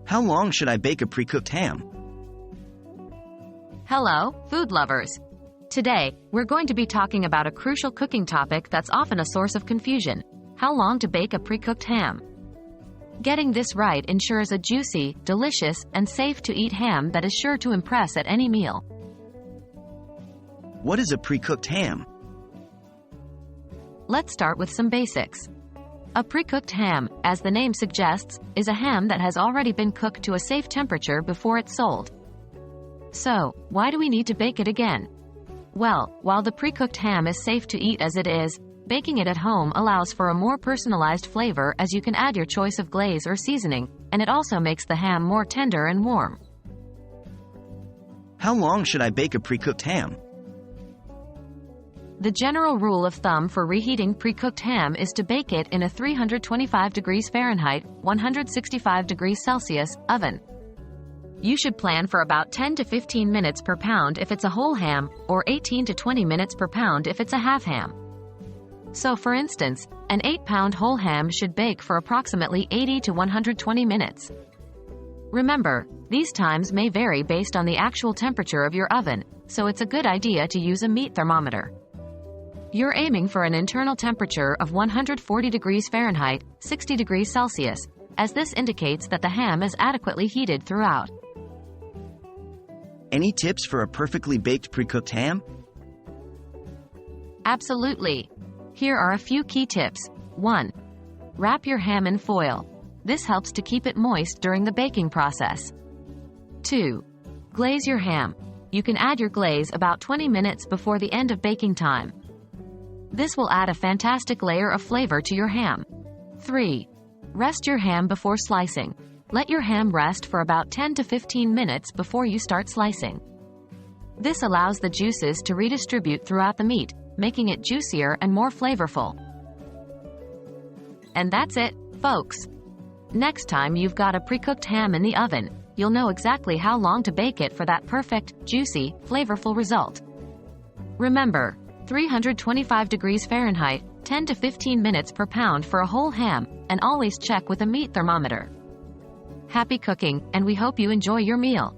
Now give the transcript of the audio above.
How long should I bake a pre-cooked ham? Hello, food lovers! Today, we're going to be talking about a crucial cooking topic that's often a source of confusion: how long to bake a pre-cooked ham. Getting this right ensures a juicy, delicious, and safe-to-eat ham that is sure to impress at any meal. What is a pre-cooked ham? Let's start with some basics. A pre-cooked ham, as the name suggests, is a ham that has already been cooked to a safe temperature before it's sold. So, why do we need to bake it again? Well, while the pre-cooked ham is safe to eat as it is, baking it at home allows for a more personalized flavor, as you can add your choice of glaze or seasoning, and it also makes the ham more tender and warm. How long should I bake a pre-cooked ham? The general rule of thumb for reheating pre-cooked ham is to bake it in a 325 degrees Fahrenheit, 165 degrees Celsius, oven. You should plan for about 10 to 15 minutes per pound if it's a whole ham, or 18 to 20 minutes per pound if it's a half ham. So for instance, an 8-pound whole ham should bake for approximately 80 to 120 minutes. Remember, these times may vary based on the actual temperature of your oven, so it's a good idea to use a meat thermometer. You're aiming for an internal temperature of 140 degrees Fahrenheit, 60 degrees Celsius, as this indicates that the ham is adequately heated throughout. Any tips for a perfectly baked pre-cooked ham? Absolutely. Here are a few key tips. 1. Wrap your ham in foil. This helps to keep it moist during the baking process. 2. Glaze your ham. You can add your glaze about 20 minutes before the end of baking time. This will add a fantastic layer of flavor to your ham. 3. Rest your ham before slicing. Let your ham rest for about 10 to 15 minutes before you start slicing. This allows the juices to redistribute throughout the meat, making it juicier and more flavorful. And that's it, folks. Next time you've got a pre-cooked ham in the oven, you'll know exactly how long to bake it for that perfect, juicy, flavorful result. Remember, 325 degrees Fahrenheit, 10 to 15 minutes per pound for a whole ham, and always check with a meat thermometer. Happy cooking, and we hope you enjoy your meal.